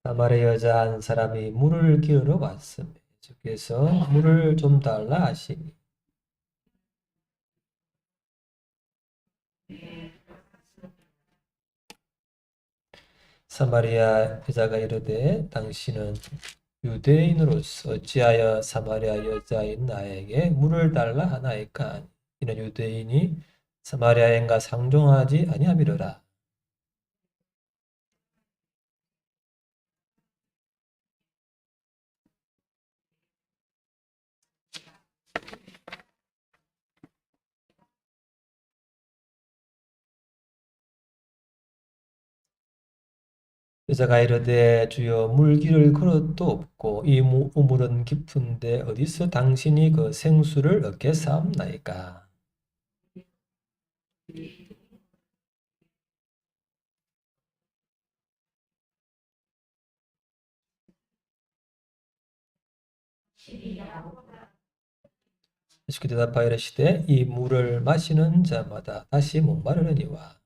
사마리아 여자 한 사람이 물을 기르러 왔습니다. 예수께서 물을 좀 달라 하시니 사마리아 여자가 이르되 당신은 유대인으로서 어찌하여 사마리아 여자인 나에게 물을 달라 하나이까? 이는 유대인이 사마리아인과 상종하지 아니함이로라. 여자가 이르되 주여 물길을 그릇도 없고 이 우물은 깊은데 어디서 당신이 그 생수를 얻게 사옵나이까? 예수께 대답하여 이르시되 이 물을 마시는 자마다 다시 목마르느니와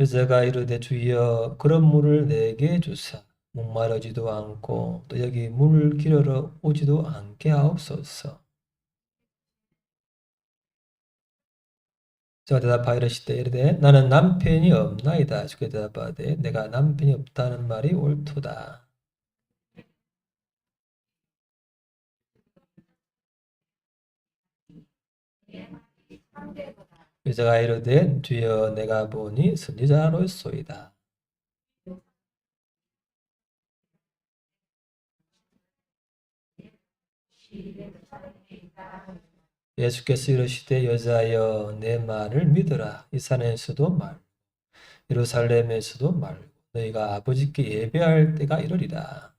여자가 이르되 주여 그런 물을 내게 주사 목마르지도 않고 또 여기 물 기르러 오지도 않게 하옵소서. 저가 대답하여 이르시되 이르되 나는 남편이 없나이다. 주께 대답하되 내가 남편이 없다는 말이 옳도다. 여자가 이르되 주여 내가 보니 선지자로소이다. 예수께서 이르시되 여자여 내 말을 믿으라. 이 산에서도 말고 예루살렘에서도 말고 너희가 아버지께 예배할 때가 이르리라.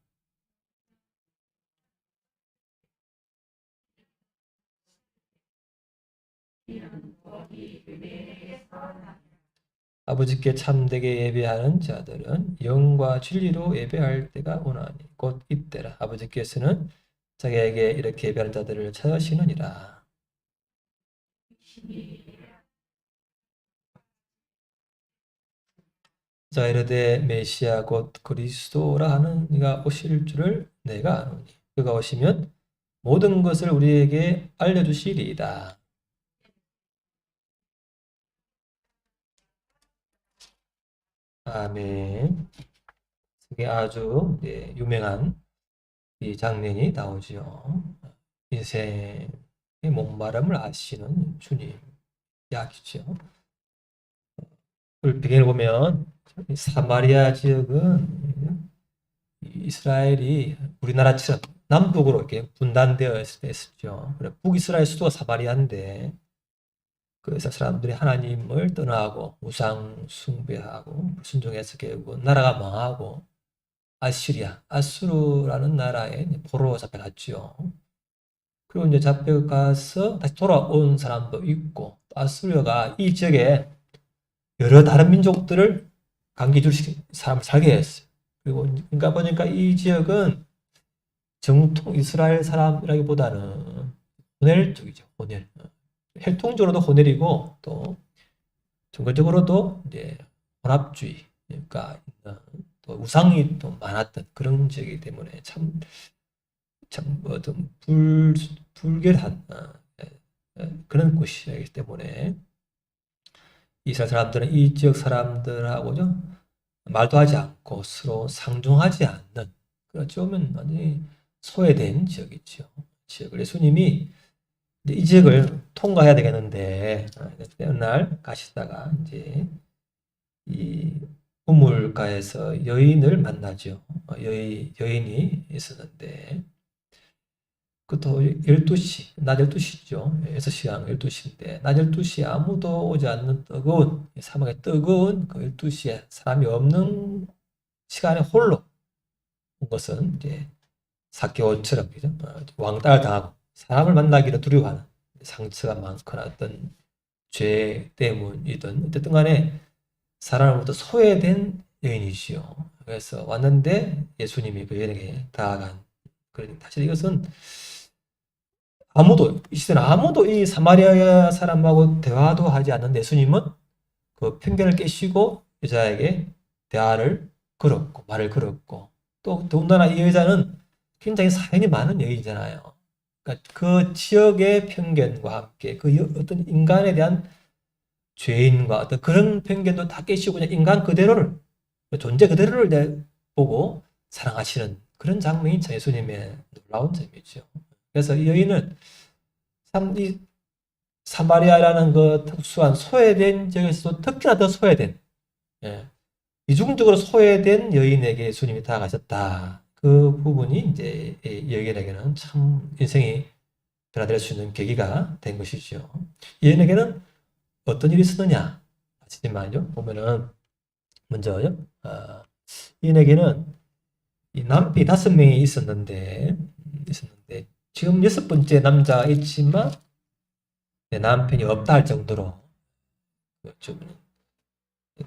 아버지께 참되게 예배하는 자들은 영과 진리로 예배할 때가 오나니 곧 이때라. 아버지께서는 자기에게 이렇게 예배하는 자들을 찾으시느니라. 자 이르되 메시아 곧 그리스도라 하는 이가 오실 줄을 내가 아노니 그가 오시면 모든 것을 우리에게 알려주시리이다. 아멘. 이게 아주 유명한 이 장면이 나오죠. 인생의 목마름을 아시는 주님 이야기죠. 배경을 보면 사마리아 지역은 이스라엘이 우리나라처럼 남북으로 이렇게 분단되어 있었죠. 북이스라엘 수도가 사마리아인데 그래서 사람들이 하나님을 떠나고 우상 숭배하고 순종해서 결국 나라가 망하고 아수르라는 나라에 포로로 잡혀갔죠. 그리고 이제 잡혀가서 다시 돌아온 사람도 있고 아수르가 이 지역에 여러 다른 민족들을 강기줄시킨 사람을 살게 했어요. 그리고 그러니까 보니까 이 지역은 정통 이스라엘 사람이라기보다는 호넬 쪽이죠. 호넬. 혈통적으로도 호넬이고 또 종교적으로도 이제 혼합주의, 그러니까 또 우상이 또 많았던 그런 지역이기 때문에 참 어떤 불결한 그런 곳이기 때문에 이스라엘 사람들은 이 지역 사람들하고죠 말도 하지 않고 서로 상종하지 않는 그렇죠. 보면 완전히 소외된 지역이죠. 지역을 예수님이 이 지역을 통과해야 되겠는데 어느 날 가시다가 이제 이 우물가에서 여인을 만나죠. 여인이 있었는데 그것도 12시, 낮 12시죠. 6시간 12시인데 낮 12시에 아무도 오지 않는 뜨거운 사막의 뜨거운 그 12시에 사람이 없는 시간에 홀로 온 것은 이제 사개오처럼 그죠? 왕따를 당하고 사람을 만나기를 두려워하는 상처가 많거나 어떤 죄 때문이든 어쨌든 간에 사람으로부터 소외된 여인이시요. 그래서 왔는데 예수님이 그 여인에게 다가간 그런 사실 이것은 이 시대는 아무도 이 사마리아 사람하고 대화도 하지 않는 예수님은 그 편견을 깨시고 여자에게 대화를 걸었고, 말을 걸었고, 또 더군다나 이 여자는 굉장히 사연이 많은 여인이잖아요. 그러니까 그 지역의 편견과 함께 그 어떤 인간에 대한 죄인과 어떤 그런 편견도 다 깨시고 그냥 인간 그대로를, 존재 그대로를 보고 사랑하시는 그런 장면이 참 예수님의 놀라운 점이죠. 그래서 이 여인은 참 이 사마리아라는 그 특수한 소외된 지역에서도 특히나 더 소외된, 예, 이중적으로 소외된 여인에게 예수님이 다가가셨다. 그 부분이 이제 이 여인에게는 참 인생이 변화될 수 있는 계기가 된 것이죠. 이 여인에게는 어떤 일이 있었느냐 하시지만요, 보면은 먼저요, 이 여인에게는 이 남편이 5명이 있었는데 지금 6번째 남자가 있지만 남편이 없다 할 정도로 좀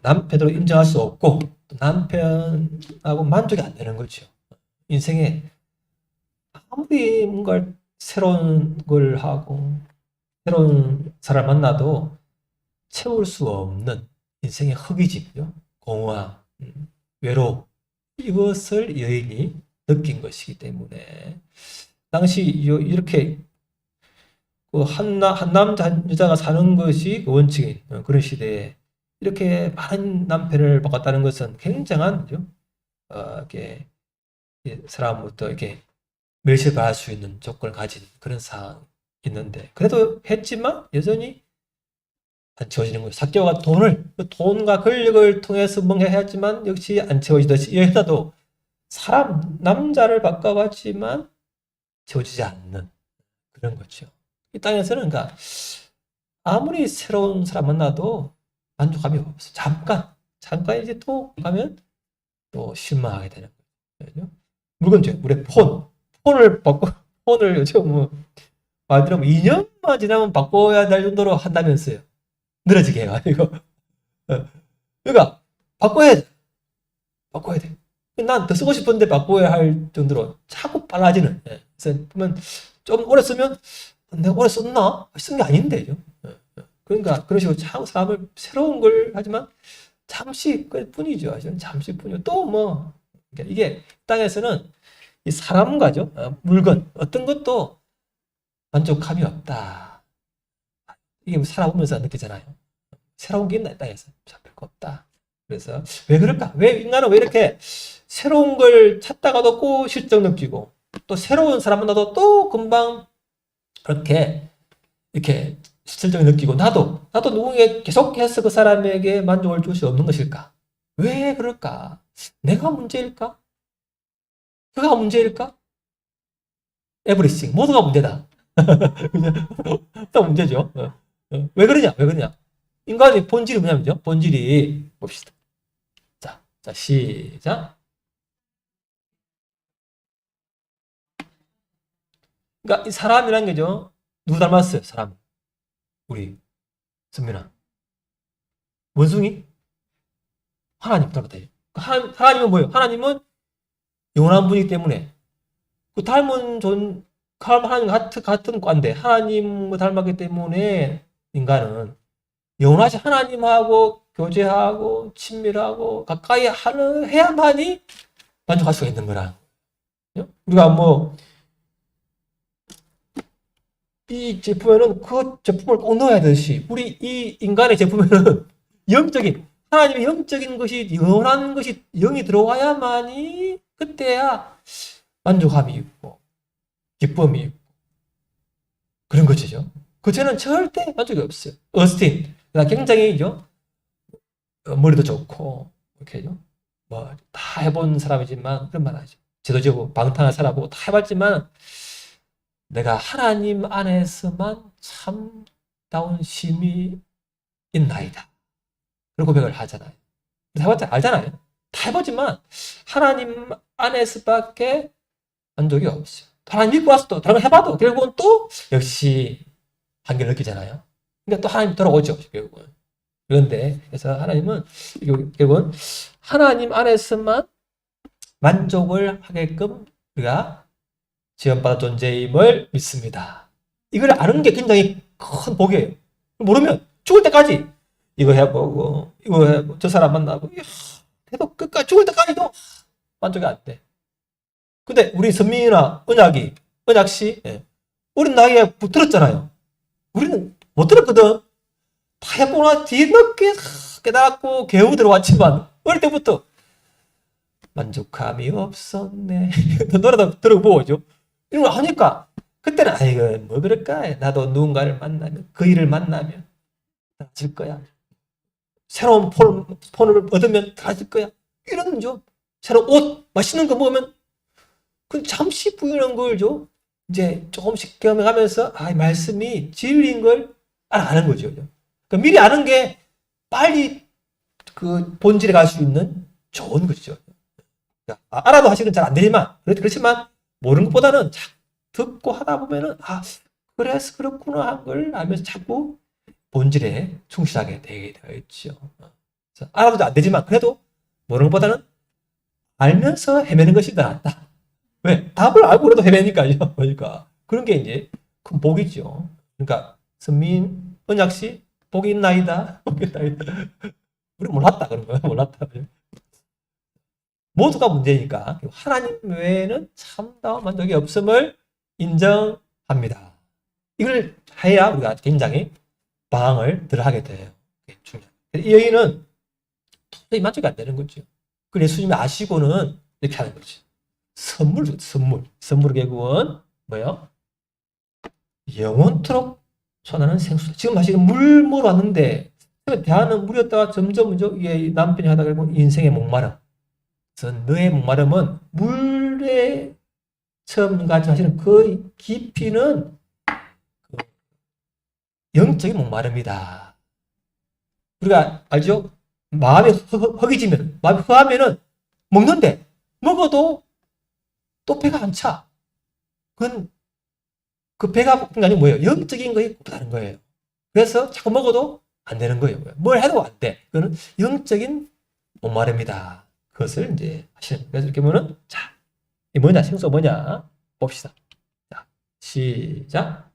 남편으로 인정할 수 없고 남편하고 만족이 안 되는 거죠. 인생에 아무리 뭔가 새로운 걸 하고 새로운 사람을 만나도 채울 수 없는 인생의 허기짐요, 공허함, 외로움, 이것을 여인이 느낀 것이기 때문에 당시 이렇게 한 남자 한 여자가 사는 것이 원칙인 그런 시대에 이렇게 많은 남편을 바꿨다는 것은 굉장한 이렇게 사람부터 이렇게 멸시받을 수 있는 조건을 가진 그런 상황이 있는데 그래도 했지만 여전히 안 채워지는 거예요. 사개오가 돈과 권력을 통해서 뭔가 했지만 역시 안 채워지듯이 여자도 남자를 바꿔봤지만 채워지지 않는 그런 거죠. 이 땅에서는 그러니까 아무리 새로운 사람 만나도 만족감이 없어. 잠깐 이제 또 가면 또 실망하게 되는 거죠. 물건죠. 우리 폰을 요즘 말 들으면 2년만 지나면 바꿔야 될 정도로 한다면서요. 늘어지게 해가지고. 그러니까 바꿔야 돼. 난 더 쓰고 싶은데 바꿔야 할 정도로 자꾸 빨라지는. 그래서 보면 좀 오래 쓰면 내가 오래 썼나? 쓴 게 아닌데. 그러니까 그런 식으로 자꾸 사람을 새로운 걸 하지만 잠시 뿐이죠. 잠시 뿐이요. 또 그러니까 이게 땅에서는 이 사람과죠. 물건 어떤 것도 만족함이 없다. 이게 살아보면서 느끼잖아요. 새로운 게 있나 이 땅에서 참 별거 없다. 그래서 왜 그럴까? 왜 인간은 왜 이렇게 새로운 걸 찾다가도 꼭 실적 느끼고 또 새로운 사람 만나도 또 금방 이렇게 실적을 느끼고 나도 누군가 계속해서 그 사람에게 만족을 줄 수 없는 것일까? 왜 그럴까? 내가 문제일까? 그가 문제일까? 에브리싱 모두가 문제다. 또 문제죠. 왜 그러냐? 인간의 본질이 뭐냐면요. 본질이 봅시다. 자, 시작. 그러니까 이 사람이란 게죠. 누구 닮았어요? 사람. 우리 선민아. 원숭이? 하나님 닮았다. 하나님은 뭐예요? 하나님은 영원한 분이기 때문에 그 하나님 같은 과인데 하나님을 닮았기 때문에 인간은 영원하신 하나님하고 교제하고 친밀하고 가까이 해야만이 만족할 수가 있는 거라. 우리가 이 제품에는 그 제품을 꼭 넣어야 되듯이 우리 이 인간의 제품에는 하나님의 영적인 것이 영원한 것이 영이 들어와야만이 그때야 만족함이 있고 기쁨이 있고 그런 것이죠. 그전에는 절대 만족이 없어요. 어스틴 굉장히 머리도 좋고 이렇게요. 다 해본 사람이지만 그런 말 하죠. 제도적으로 방탕한 사람하고 다 해봤지만 내가 하나님 안에서만 참다운 쉼이 있나이다. 그런 고백을 하잖아요. 해봤자 알잖아요. 다 해보지만 하나님 안에서밖에 만족이 없어요. 하나님 믿고 와서 또 다른 걸 해봐도 결국은 또 역시 한계를 느끼잖아요. 그러니까 또 하나님 돌아오죠. 결국은. 그런데 그래서 하나님은 결국은 하나님 안에서만 만족을 하게끔 우리가 지원받은 존재임을 믿습니다. 이걸 아는 게 굉장히 큰 복이에요. 모르면 죽을 때까지 이거 해보고 이거 해보고 저 사람 만나고 계속 끝까지 죽을 때까지도 만족이 안 돼. 근데 우리 선민이나 은약씨, 어린 나이에 들었잖아요. 우리는 못 들었거든. 다 해보고 나 뒤늦게 깨닫고 겨우 들어왔지만 어릴 때부터 만족함이 없었네. 노래도 들어보죠. 이런 거 하니까 그때는 아이고 뭐 그럴까? 나도 누군가를 만나면 그 일을 만나면 달라질 거야. 새로운 폰을 얻으면 달라질 거야. 이런 좀 새로운 옷 맛있는 거 먹으면 그 잠시 부인한 걸 줘. 이제 조금씩 경험하면서 말씀이 진리인 걸 알아가는 거죠. 그러니까 미리 아는 게 빨리 그 본질에 갈 수 있는 좋은 거죠. 알아도 사실은 잘 안 되지만 그렇지만 모르는 것보다는 듣고 하다 보면은 그래서 그렇구나 한 걸 알면서 자꾸 본질에 충실하게 되게 되어 있죠. 알아도 안 되지만 그래도 모르는 것보다는 알면서 헤매는 것이 더 낫다. 왜? 답을 알고 그래도 헤매니까요. 그러니까 그런 게 이제 큰 복이죠. 그러니까 선민 은약씨 복이 있나이다. 복이 있나이다. 우리 몰랐다 그런 거야. 몰랐다. 모두가 문제니까 하나님 외에는 참다운 만족이 없음을 인정합니다. 이걸 해야 우리가 굉장히 방황을 덜 하게 돼요. 이 여인은 도저히 만족이 안 되는 거죠. 그 예수님이 아시고는 이렇게 하는 거죠. 선물 결국은 뭐예요? 영원토록 선하는 생수. 지금 사실 물으로 왔는데 대하는 물이었다가 점점 이게 남편이 하다가 결국 인생의 목마름. 너의 목마름은 물에 처음 같이 하시는 그 깊이는 그 영적인 목마름이다. 우리가 알죠? 마음이 허기지면, 마음이 허하면은 먹는데 먹어도 또 배가 안 차. 그건 그 배가 고픈 게 아니고 뭐예요? 영적인 거에 고프다는 거예요. 그래서 자꾸 먹어도 안 되는 거예요. 뭘 해도 안 돼. 그거는 영적인 목마름이다. 그것을 이제 하시는. 그래서 이렇게 보면은 이 뭐냐? 생수가 뭐냐? 봅시다. 자, 시작.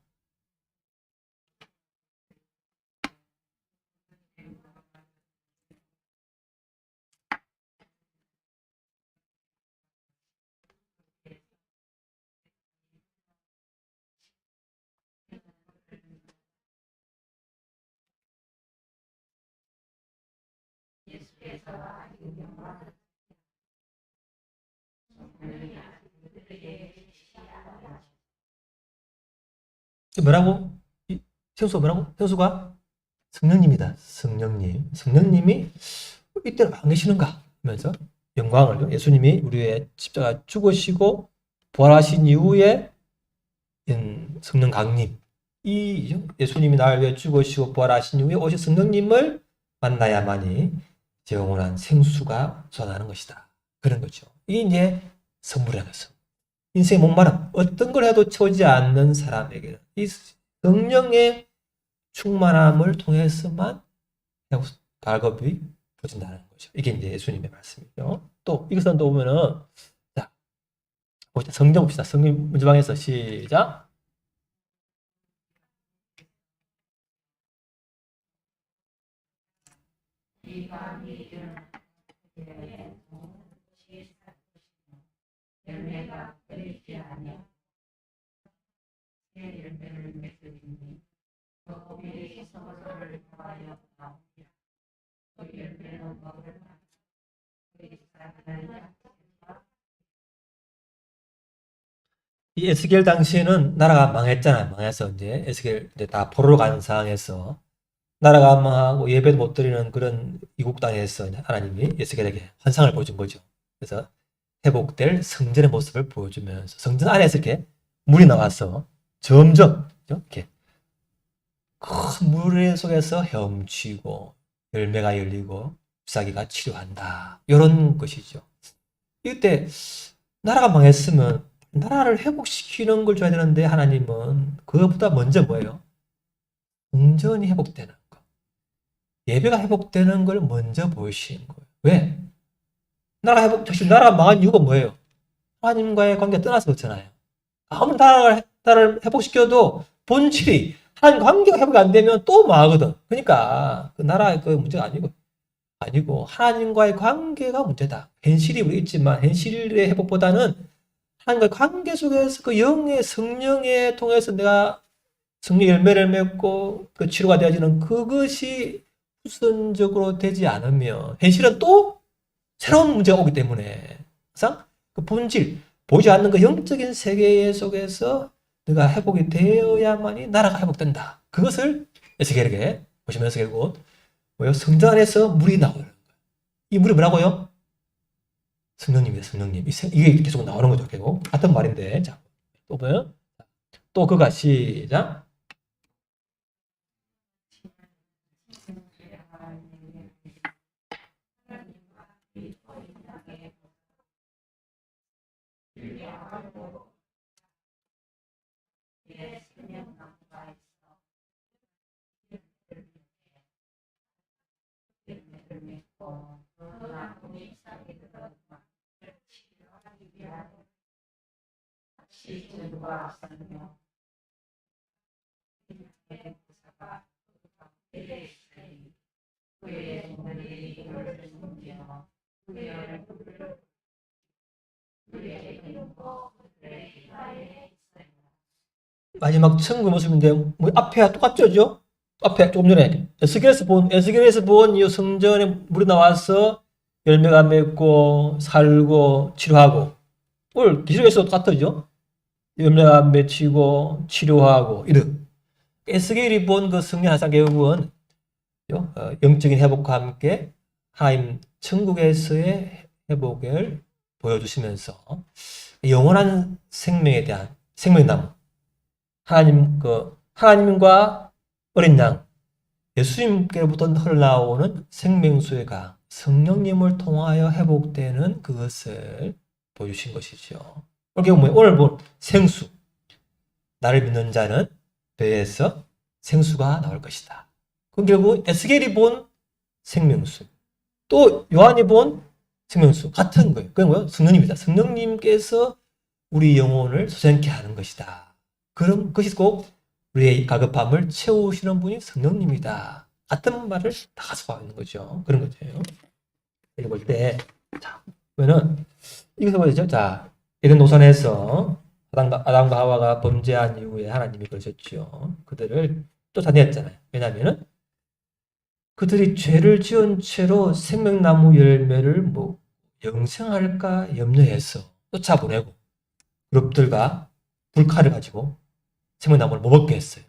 뭐라고? 생수가 뭐라고? 생수가 성령님이다. 성령님. 성령님이 이때는 안 계시는가? 하면서 영광을 예수님이 우리의 십자가 죽으시고 부활하신 이후에 성령 강림. 이 예수님이 나를 위해 죽으시고 부활하신 이후에 오신 성령님을 만나야만이 영원한 생수가 솟아나는 것이다. 그런 거죠. 이게 이제 선물이라는 거죠. 인생의 목마름, 어떤 걸 해도 채우지 않는 사람에게는 이 성령의 충만함을 통해서만 갈급이 보진다는 거죠. 이게 이제 예수님의 말씀이죠. 또 이것은 또 보면은 자, 성경 봅시다. 성경 문제방에서 시작. 이 에스겔 당시에는 나라가 망했잖아요. 망해서 이제 에스겔 이제 다 포로로 가는 상황에서 나라가 망하고 예배도 못 드리는 그런 이국 땅에서 하나님이 에스겔에게 환상을 보여준 거죠. 그래서 회복될 성전의 모습을 보여주면서 성전 안에서 이렇게 물이 나와서 점점 이렇게 큰 물 속에서 헤엄치고 열매가 열리고 잎사귀가 치료한다. 이런 것이죠. 이때 나라가 망했으면 나라를 회복시키는 걸 줘야 되는데 하나님은 그것보다 먼저 뭐예요? 성전이 회복되는 거. 예배가 회복되는 걸 먼저 보이시는 거예요. 왜? 나라가 망한 이유가 뭐예요? 하나님과의 관계가 떠나서 그렇잖아요. 아무리 나라를 회복시켜도 본질이 하나님과 관계가 회복이 안 되면 또 망하거든. 그러니까 그 나라의 그 문제가 아니고 하나님과의 관계가 문제다. 현실이 우리 있지만 현실의 회복보다는 하나님과의 관계 속에서 그 영의 성령에 통해서 내가 성령 열매를 맺고 그 치료가 되어지는 그것이 우선적으로 되지 않으면 현실은 또 새로운 문제가 오기 때문에 항상 그 본질, 보이지 않는 그 영적인 세계 속에서 내가 회복이 되어야만이 나라가 회복된다. 그것을 에스겔에게 보시면서 결국 뭐요? 성전 안에서 물이 나오는 거예요. 이 물이 뭐라고요? 성령님이에요, 성령님. 이게 계속 나오는 거죠, 결국. 같은 말인데. 자, 또 보면 또 그가 시작. 마지막 천국 모습인데 뭐 앞에 똑같죠? 앞에 조금 전에 에스겔에서 본 이 성전에 물이 나와서 열매가 맺고 살고 치료하고 오늘 기록에서도 똑같죠? 열매가 맺히고 치료하고 이런 에스겔이 본 그 성령 하상 계획은 영적인 회복과 함께 하나님 천국에서의 회복을 보여주시면서 영원한 생명에 대한 생명나무 하나님과 어린 양 예수님께로부터 흘러나오는 생명수의 강 성령님을 통하여 회복되는 그것을 보여주신 것이죠. 오늘 본 생수 나를 믿는 자는 배에서 생수가 나올 것이다. 그럼 결국 에스겔이 본 생명수 또 요한이 본 생명수 같은 거예요. 그건 뭐예요? 성령님이다. 성령님께서 우리 영혼을 소생케 하는 것이다. 그런 것이 꼭 우리의 가급함을 채우시는 분이 성령님이다. 같은 말을 다 가져가 있는 거죠. 그런 거죠. 이렇게 볼 때, 자, 그러면은, 이것을 보시죠. 자, 에덴 노선에서 아담과 하와가 범죄한 이후에 하나님이 그러셨죠. 그들을 쫓아냈잖아요. 왜냐면은, 그들이 죄를 지은 채로 생명나무 열매를 뭐, 영생할까 염려해서 쫓아보내고, 그룹들과 불칼을 가지고 생명나무를 못 먹게 했어요.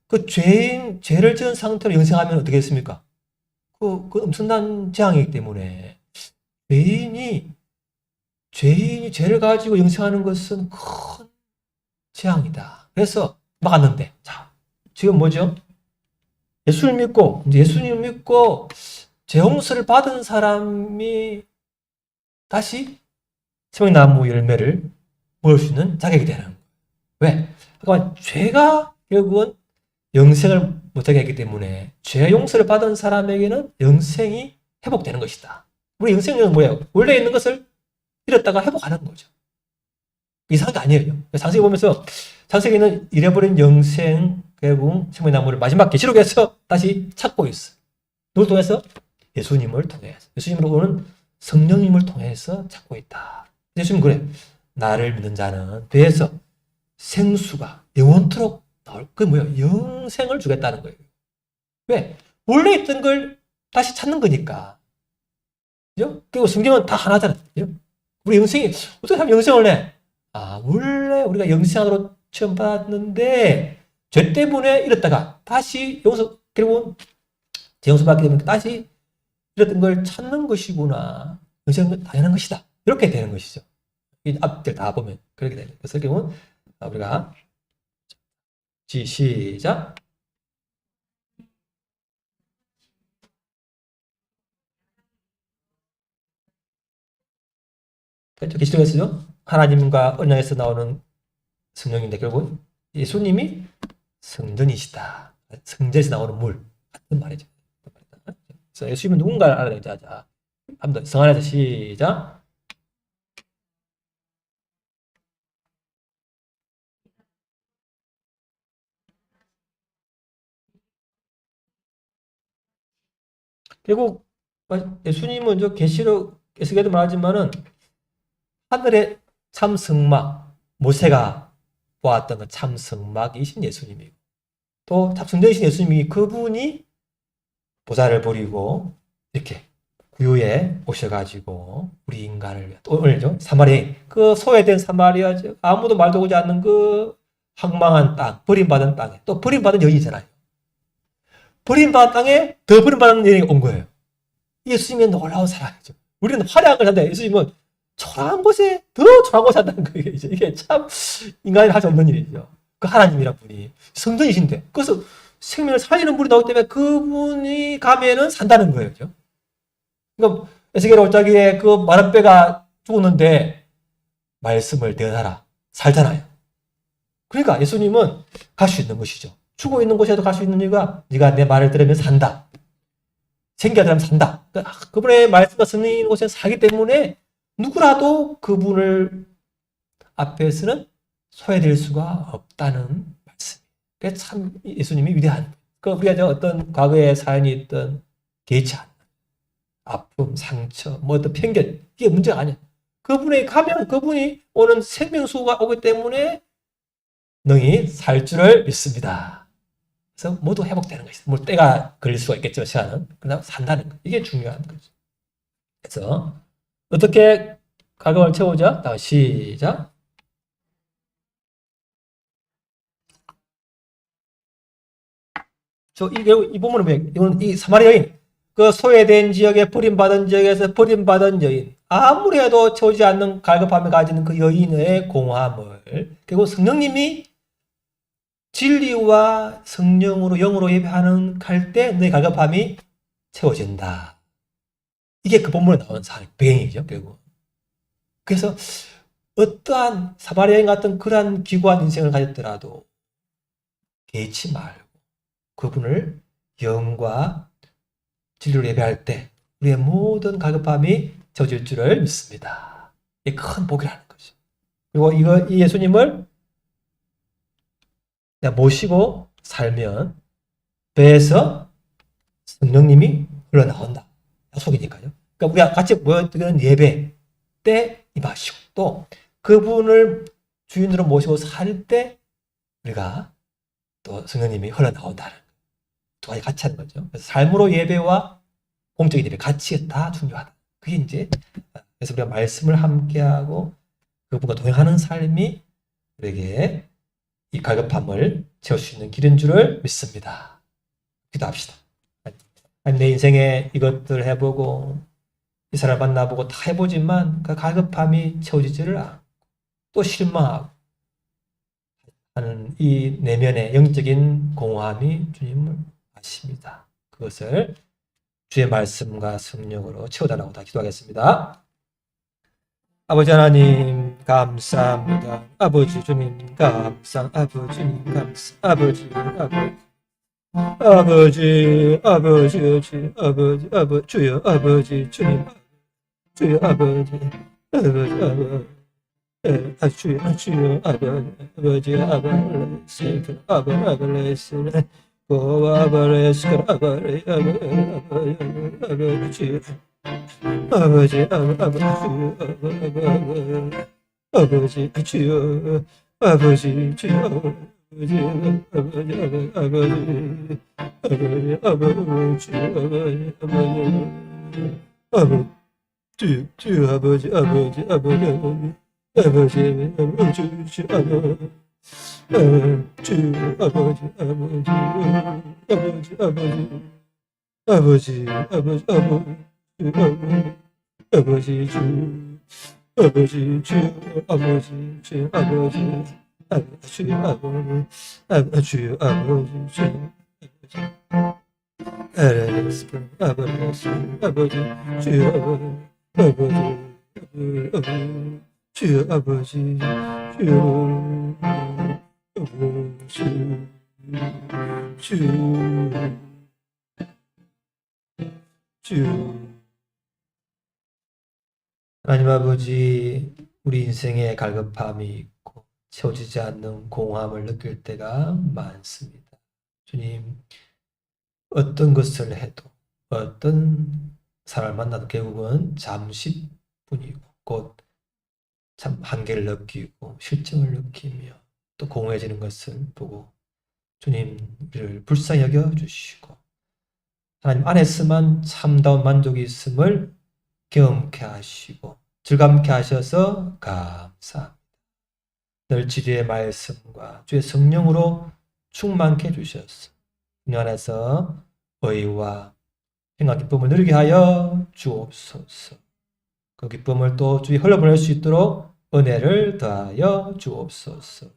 그 죄를 지은 상태로 영생하면 어떻게 했습니까? 그 엄청난 재앙이기 때문에 죄인이 죄를 가지고 영생하는 것은 큰 재앙이다. 그래서 막았는데, 자, 지금 뭐죠? 예수님 믿고 죄 용서를 받은 사람이 다시 생명나무 열매를 먹을 수 있는 자격이 되는 거예요. 왜? 그러니까 죄가 결국은 영생을 못하게 했기 때문에 죄 용서를 받은 사람에게는 영생이 회복되는 것이다. 우리 영생은 뭐예요? 원래 있는 것을 잃었다가 회복하는 거죠. 이상한 게 아니에요. 창세기 보면서 창세기는 잃어버린 영생, 결국 생명나무를 마지막 계시록에서 다시 찾고 있어. 누굴 통해서? 예수님을 통해서. 예수님으로 오는 성령님을 통해서 찾고 있다. 예수님 그래. 나를 믿는 자는 배에서 생수가 영원토록 나올, 그게 뭐예요? 영생을 주겠다는 거예요. 왜? 원래 있던 걸 다시 찾는 거니까. 그죠? 그리고 성경은 다 하나잖아요. 그죠? 우리 영생이, 어떻게 하면 영생을 내? 아, 원래 우리가 영생으로 처음 받았는데, 죄 때문에 이랬다가 다시 용서, 결국은 재용서받게 되면 다시 이랬던 걸 찾는 것이구나. 영생은 당연한 것이다. 이렇게 되는 것이죠. 이 앞들 다 보면 그렇게 되는 거예요. 그래서 결국은 우리가 시작. 계시록에서요. 하나님과 언약에서 나오는 성령인데 결국 예수님이 성전이시다. 성전에서 나오는 물 같은 말이죠. 그래서 예수님은 누군가를 알아야 되자. 자, 한번 더 성안에서 시작. 결국 예수님은 저 계시록에서도 말하지만은 하늘의 참 성막, 모세가 보았던 그 참 성막이신 예수님이고, 또 참성자이신 예수님이 그분이 보좌를 버리고 이렇게 구유에 오셔가지고 우리 인간을 또 오늘죠 사마리아, 그 소외된 사마리아, 아무도 말도 오지 않는 그 황망한 땅, 버림받은 땅에, 또 버림받은 여인이잖아요. 버림받은 땅에 더 버림받은 여인이 온 거예요. 예수님의 놀라운 사랑이죠. 우리는 화려한 한데 예수님은 초라한 곳에 더 초라한 곳에 산다는 거예요. 이게 참 인간이 할 수 없는 일이죠. 그 하나님이란 분이 성전이신데, 그래서 생명을 살리는 분이 나오기 때문에 그분이 가면은 산다는 거예요. 그죠? 그러니까 에스겔 5장에 그 마른 뼈가 죽었는데 말씀을 대하라 살잖아요. 그러니까 예수님은 갈 수 있는 것이죠. 죽어 있는 곳에도 갈 수 있는 이유가 네가 내 말을 들으면 산다. 생겨야 산다. 그분의 말씀과 성령이 있는 곳에 살기 때문에 누구라도 그분을 앞에서는 소외될 수가 없다는 말씀. 그래서 참 예수님이 위대한. 우리가 어떤 과거의 사연이 있던 개의치 않는 아픔, 상처, 뭐 어떤 편견, 이게 문제가 아니야. 그분이 가면 그분이 오는 생명수가 오기 때문에 능히 살 줄을 믿습니다. 그래서 모두 회복되는 것이다. 뭐 때가 걸릴 수가 있겠죠, 시간은. 그러나 산다는 거. 이게 중요한 거죠. 그래서 어떻게 가격을 채우자? 다시 시작. 이 부분은 왜? 이건 이 사마리아 여인, 그 소외된 지역에 버림받은 지역에서 버림받은 여인, 아무리 해도 채우지 않는 갈급함을 가지는 그 여인의 공함을 결국 성령님이 진리와 성령으로 영으로 예배하는 갈 때 너의 갈급함이 채워진다. 이게 그 본문에 나오는 배경이죠, 결국. 그래서 어떠한 사마리아인 같은 그러한 기구한 인생을 가졌더라도 개의치 말고 그분을 영과 진리로 예배할 때 우리의 모든 갈급함이 채워질 줄을 믿습니다. 이게 큰 복이라는 거죠. 그리고 이 예수님을 모시고 살면 배에서 성령님이 흘러나온다. 약속이니까요. 그러니까 우리가 같이 모였던 예배 때 임하시고 또 그분을 주인으로 모시고 살 때 우리가 또 성령님이 흘러나온다는 두 가지 같이 하는 거죠. 그래서 삶으로 예배와 공적인 예배 같이 다 중요하다. 그게 이제 그래서 우리가 말씀을 함께하고 그분과 동행하는 삶이 우리에게 이 갈급함을 채울 수 있는 길인 줄을 믿습니다. 기도합시다. 내 인생에 이것들 해보고 이 사람 만나보고 다 해보지만 그 갈급함이 채워지지를 않고 또 실망하고 하는 이 내면의 영적인 공허함이 주님을 아십니다. 그것을 주의 말씀과 성령으로 채워달라고 다 기도하겠습니다. 아버지 하나님 감사합니다. 아버지 주님 감사. 아버지 주님 감사. 아버지 주여 아버지 주님 주여 아버지 주여 아버지 아버지 고아버레스 아버지 아버지 주여 아버지 주여 주여 아버지 하나님 아버지, 우리 인생에 갈급함이 있고 채워지지 않는 공허함을 느낄 때가 많습니다. 주님, 어떤 것을 해도 어떤 사람을 만나도 결국은 잠시뿐이고 곧 참 한계를 느끼고 실증을 느끼며 또 공허해지는 것을 보고 주님을 불쌍히 여겨주시고 하나님 안에서만 참다운 만족이 있음을 경험케 하시고 즐감케 하셔서 감사합니다. 늘 지주의 말씀과 주의 성령으로 충만케 해주셔서 그 안에서 의와 평화 기쁨을 누리게 하여 주옵소서. 그 기쁨을 또 주위 흘러보낼 수 있도록 은혜를 더하여 주옵소서.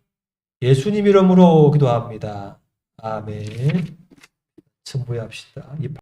예수님 이름으로 기도합니다. 아멘. 승부합시다.